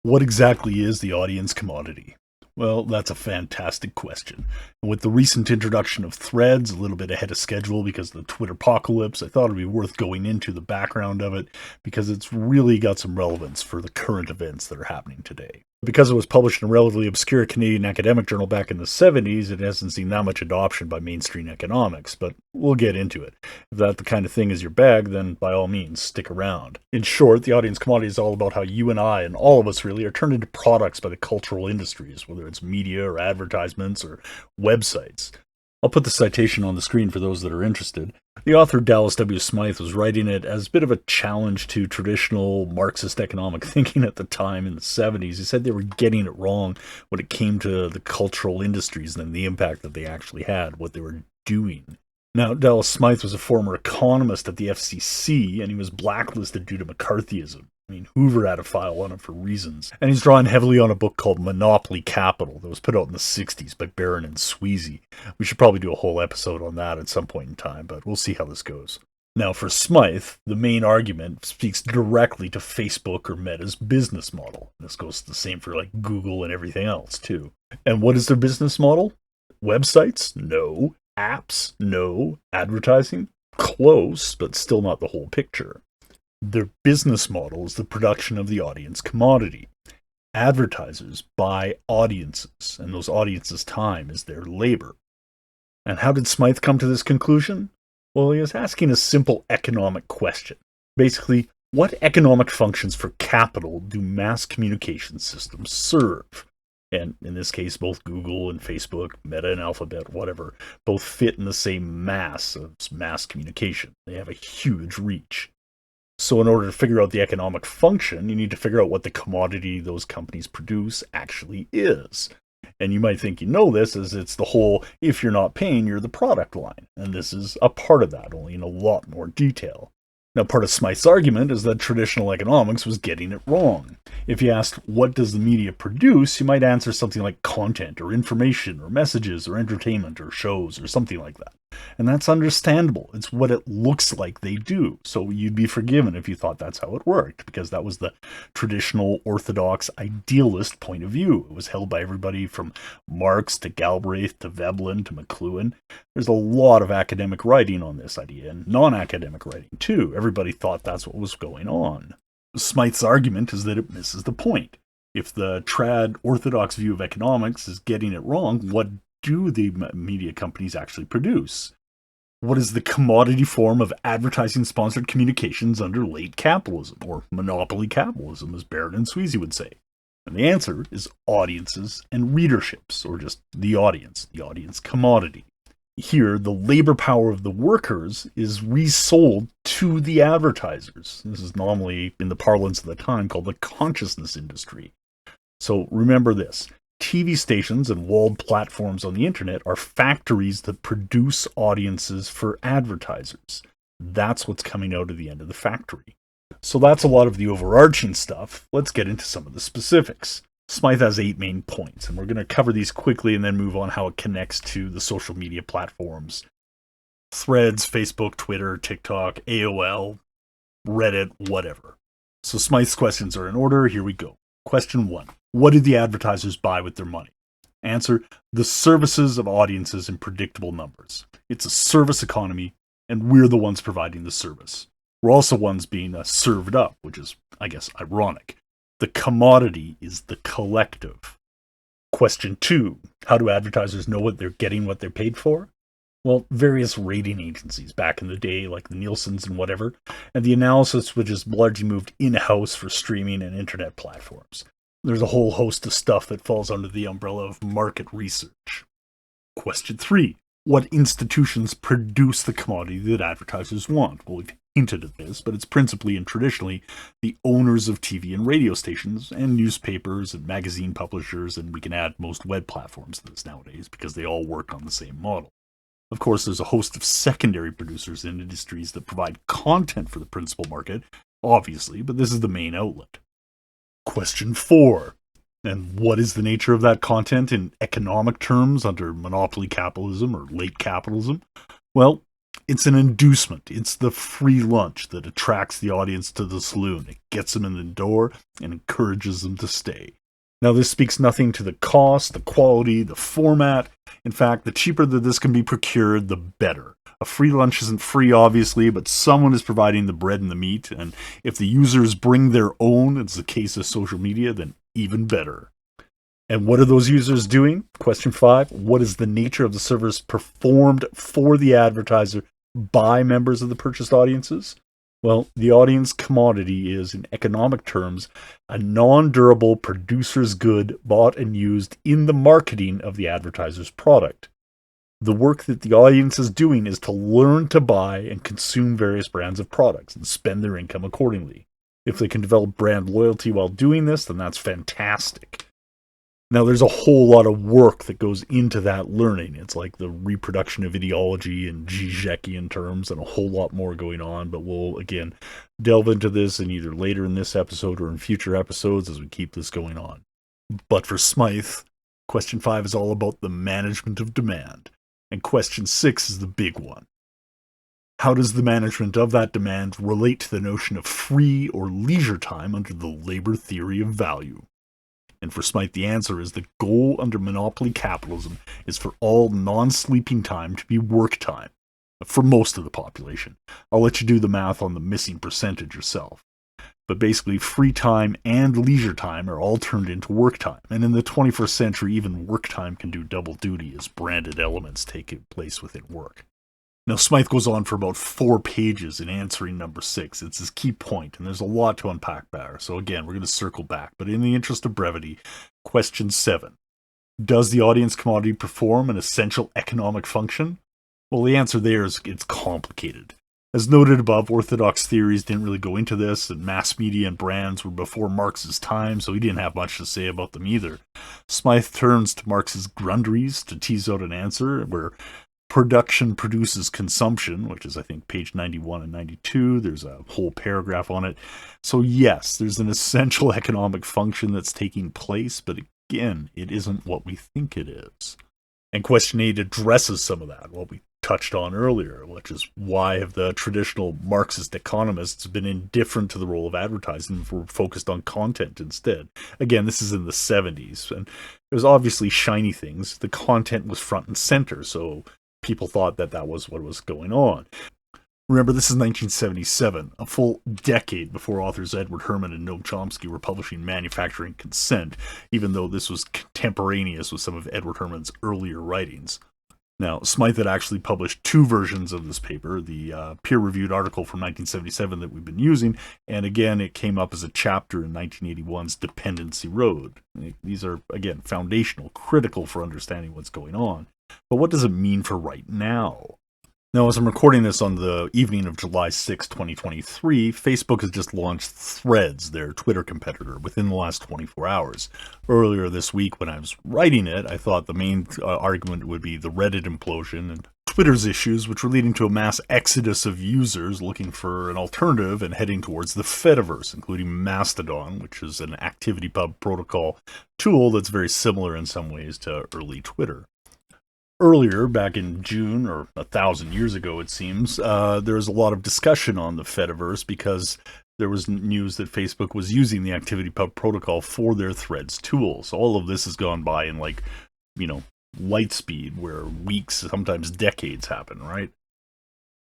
What exactly is the audience commodity? Well, that's a fantastic question. And with the recent introduction of threads, a little bit ahead of schedule because of the Twitter apocalypse, I thought it'd be worth going into the background of it because it's really got some relevance for the current events that are happening today. Because it was published in a relatively obscure Canadian academic journal back in the 70s, it hasn't seen that much adoption by mainstream economics, but we'll get into it. If that the kind of thing is your bag, then by all means, stick around. In short, the audience commodity is all about how you and I, and all of us really, are turned into products by the cultural industries, whether it's media or advertisements or websites. I'll put the citation on the screen for those that are interested. The author Dallas W. Smythe was writing it as a bit of a challenge to traditional Marxist economic thinking at the time in the 70s. He said they were getting it wrong when it came to the cultural industries and the impact that they actually had, what they were doing. Now, Dallas Smythe was a former economist at the FCC, and he was blacklisted due to McCarthyism. I mean, Hoover had a file on him for reasons. And he's drawing heavily on a book called Monopoly Capital that was put out in the 60s by Baran and Sweezy. We should probably do a whole episode on that at some point in time, but we'll see how this goes. Now, for Smythe, the main argument speaks directly to Facebook or Meta's business model. This goes the same for like Google and everything else, too. And what is their business model? Websites? No. Apps? No. Advertising? Close, but still not the whole picture. Their business model is the production of the audience commodity. Advertisers buy audiences, and those audiences' time is their labor. And how did Smythe come to this conclusion? Well, he was asking a simple economic question. Basically, what economic functions for capital do mass communication systems serve? And in this case, both Google and Facebook, Meta and Alphabet, whatever, both fit in the same mass of mass communication. They have a huge reach. So in order to figure out the economic function, you need to figure out what the commodity those companies produce actually is. And you might think you know this, as it's the whole, if you're not paying, you're the product line. And this is a part of that, only in a lot more detail. Now, part of Smythe's argument is that traditional economics was getting it wrong. If you asked, what does the media produce, you might answer something like content or information or messages or entertainment or shows or something like that. And that's understandable. It's what it looks like they do. So you'd be forgiven if you thought that's how it worked, because that was the traditional orthodox idealist point of view. It was held by everybody from Marx to Galbraith to Veblen to McLuhan. There's a lot of academic writing on this idea, and non-academic writing too. Everybody thought that's what was going on. Smythe's argument is that it misses the point. If the trad orthodox view of economics is getting it wrong, what do the media companies actually produce? What is the commodity form of advertising-sponsored communications under late capitalism, or monopoly capitalism, as Baran and Sweezy would say? And the answer is audiences and readerships, or just the audience commodity. Here, the labor power of the workers is resold to the advertisers. This is normally, in the parlance of the time, called the consciousness industry. So remember this. TV stations and walled platforms on the internet are factories that produce audiences for advertisers. That's what's coming out of the end of the factory. So that's a lot of the overarching stuff. Let's get into some of the specifics. Smythe has 8 main points, and we're going to cover these quickly and then move on how it connects to the social media platforms. Threads, Facebook, Twitter, TikTok, AOL, Reddit, whatever. So Smythe's questions are in order. Here we go. Question 1. What do the advertisers buy with their money? Answer, the services of audiences in predictable numbers. It's a service economy, and we're the ones providing the service. We're also ones being served up, which is, I guess, ironic. The commodity is the collective. Question 2. How do advertisers know what they're getting, what they're paid for? Well, various rating agencies back in the day, like the Nielsen's and whatever, and the analysis which has largely moved in-house for streaming and internet platforms. There's a whole host of stuff that falls under the umbrella of market research. Question 3. What institutions produce the commodity that advertisers want? Well, we've hinted at this, but it's principally and traditionally the owners of TV and radio stations and newspapers and magazine publishers, and we can add most web platforms to this nowadays because they all work on the same model. Of course, there's a host of secondary producers in industries that provide content for the principal market, obviously, but this is the main outlet. Question 4. And what is the nature of that content in economic terms under monopoly capitalism or late capitalism? Well, It's an inducement. It's the free lunch that attracts the audience to the saloon. It gets them in the door and encourages them to stay. Now, this speaks nothing to the cost, the quality, the format. In fact, the cheaper that this can be procured, the better. A free lunch isn't free, obviously, but someone is providing the bread and the meat, and if the users bring their own, it's the case of social media, then even better. And what are those users doing? Question 5. What is the nature of the service performed for the advertiser by members of the purchased audiences? Well, the audience commodity is, in economic terms, a non-durable producer's good bought and used in the marketing of the advertiser's product. The work that the audience is doing is to learn to buy and consume various brands of products and spend their income accordingly. If they can develop brand loyalty while doing this, then that's fantastic. Now, there's a whole lot of work that goes into that learning. It's like the reproduction of ideology in Zizek'ian terms and a whole lot more going on, but we'll, again, delve into this in either later in this episode or in future episodes as we keep this going on. But for Smythe, question 5 is all about the management of demand, and question 6 is the big one. How does the management of that demand relate to the notion of free or leisure time under the labor theory of value? And for Smythe, the answer is the goal under monopoly capitalism is for all non-sleeping time to be work time, for most of the population. I'll let you do the math on the missing percentage yourself. But basically, free time and leisure time are all turned into work time. And in the 21st century, even work time can do double duty as branded elements take place within work. Now, Smythe goes on for about 4 pages in answering number 6. It's his key point, and there's a lot to unpack there. So again, we're going to circle back. But in the interest of brevity, question 7. Does the audience commodity perform an essential economic function? Well, the answer there is it's complicated. As noted above, orthodox theories didn't really go into this, and mass media and brands were before Marx's time, so he didn't have much to say about them either. Smythe turns to Marx's grundries to tease out an answer where production produces consumption, which is, I think, page 91 and 92. There's a whole paragraph on it. So yes, there's an essential economic function that's taking place, but again, it isn't what we think it is. And question 8 addresses some of that, what we touched on earlier, which is why have the traditional Marxist economists been indifferent to the role of advertising and were focused on content instead? Again, this is in the 70s, and it was obviously shiny things. The content was front and center, so people thought that that was what was going on. Remember, this is 1977, a full decade before authors Edward Herman and Noam Chomsky were publishing Manufacturing Consent, even though this was contemporaneous with some of Edward Herman's earlier writings. Now, Smythe had actually published 2 versions of this paper, the peer-reviewed article from 1977 that we've been using, and again, it came up as a chapter in 1981's Dependency Road. These are, again, foundational, critical for understanding what's going on. But what does it mean for right now? Now, as I'm recording this on the evening of July 6, 2023, Facebook has just launched Threads, their Twitter competitor, within the last 24 hours. Earlier this week, when I was writing it, I thought the main argument would be the Reddit implosion and Twitter's issues, which were leading to a mass exodus of users looking for an alternative and heading towards the Fediverse, including Mastodon, which is an ActivityPub protocol tool that's very similar in some ways to early Twitter. Earlier, back in June, or 1,000 years ago it seems, there was a lot of discussion on the Fediverse because there was news that Facebook was using the ActivityPub protocol for their Threads tool. So all of this has gone by in light speed, where weeks, sometimes decades happen, right?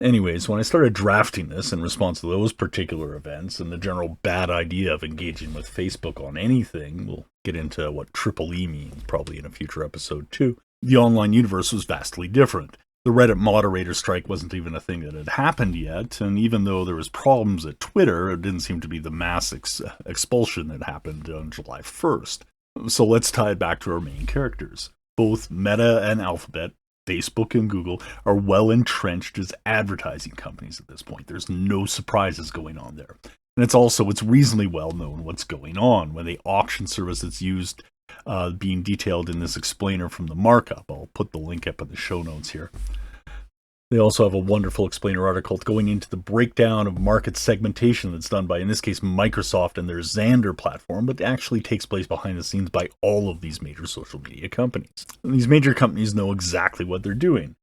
Anyways, when I started drafting this in response to those particular events and the general bad idea of engaging with Facebook on anything, we'll get into what triple E means probably in a future episode too, the online universe was vastly different. The Reddit moderator strike wasn't even a thing that had happened yet, and even though there was problems at Twitter, it didn't seem to be the mass expulsion that happened on July 1st. So let's tie it back to our main characters. Both Meta and Alphabet, Facebook and Google, are well entrenched as advertising companies at this point. There's no surprises going on there. And it's reasonably well known what's going on when the auction service that's used being detailed in this explainer from the markup. I'll put the link up in the show notes here. They also have a wonderful explainer article going into the breakdown of market segmentation that's done by, in this case, Microsoft and their Xandr platform, but actually takes place behind the scenes by all of these major social media companies. And these major companies know exactly what they're doing.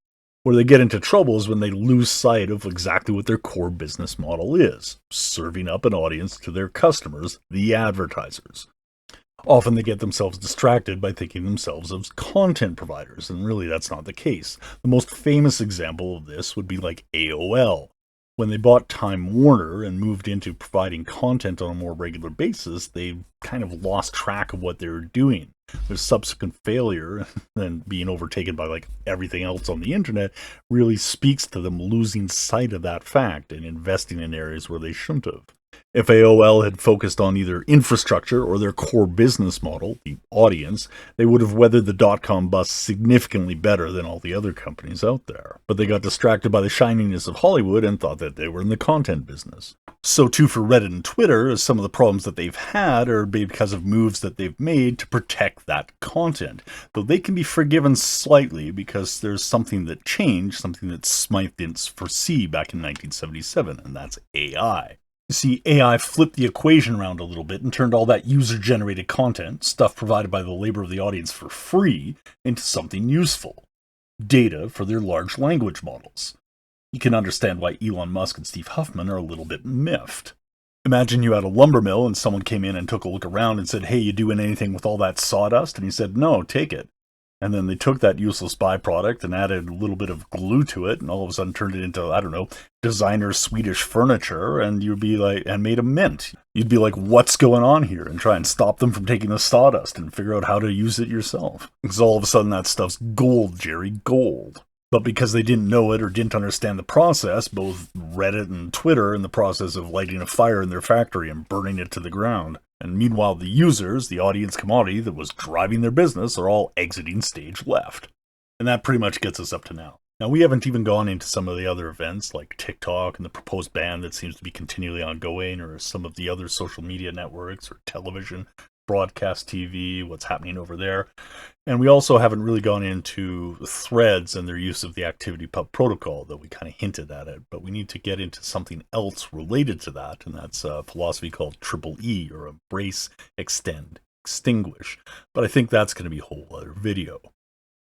Where they get into trouble is when they lose sight of exactly what their core business model is, serving up an audience to their customers, the advertisers. Often they get themselves distracted by thinking themselves as content providers, and really that's not the case. The most famous example of this would be like AOL. When they bought Time Warner and moved into providing content on a more regular basis, they kind of lost track of what they were doing. Their subsequent failure and being overtaken by like everything else on the internet really speaks to them losing sight of that fact and investing in areas where they shouldn't have. If AOL had focused on either infrastructure or their core business model, the audience, they would have weathered the dot-com bust significantly better than all the other companies out there. But they got distracted by the shininess of Hollywood and thought that they were in the content business. So too for Reddit and Twitter, as some of the problems that they've had are because of moves that they've made to protect that content. Though they can be forgiven slightly because there's something that changed, something that Smythe didn't foresee back in 1977, and that's AI. You see, AI flipped the equation around a little bit and turned all that user-generated content, stuff provided by the labor of the audience for free, into something useful. Data for their large language models. You can understand why Elon Musk and Steve Huffman are a little bit miffed. Imagine you had a lumber mill and someone came in and took a look around and said, "Hey, you doing anything with all that sawdust?" And he said, "No, take it." And then they took that useless byproduct and added a little bit of glue to it, and all of a sudden turned it into, I don't know, designer Swedish furniture, and you'd be like, and made a mint. You'd be like, what's going on here? And try and stop them from taking the sawdust and figure out how to use it yourself. Because all of a sudden that stuff's gold, Jerry, gold. But because they didn't know it or didn't understand the process, both Reddit and Twitter in the process of lighting a fire in their factory and burning it to the ground. And meanwhile, the users, the audience commodity that was driving their business, are all exiting stage left. And that pretty much gets us up to now. Now, we haven't even gone into some of the other events like TikTok and the proposed ban that seems to be continually ongoing, or some of the other social media networks or television, broadcast TV, what's happening over there. And we also haven't really gone into threads and their use of the ActivityPub protocol, though we kind of hinted at it. But we need to get into something else related to that, and that's a philosophy called Triple E, or Embrace, Extend, Extinguish. But I think that's going to be a whole other video.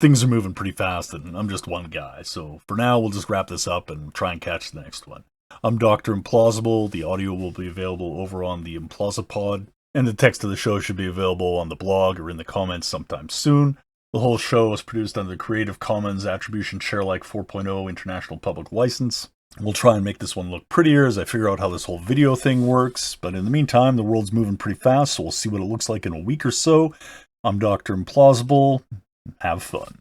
Things are moving pretty fast, and I'm just one guy. So for now, we'll just wrap this up and try and catch the next one. I'm Dr. Implausible. The audio will be available over on the Implausipod. And the text of the show should be available on the blog or in the comments sometime soon. The whole show is produced under the Creative Commons Attribution Sharealike 4.0 International Public License. We'll try and make this one look prettier as I figure out how this whole video thing works. But in the meantime, the world's moving pretty fast, so we'll see what it looks like in a week or so. I'm Dr. Implausible. Have fun.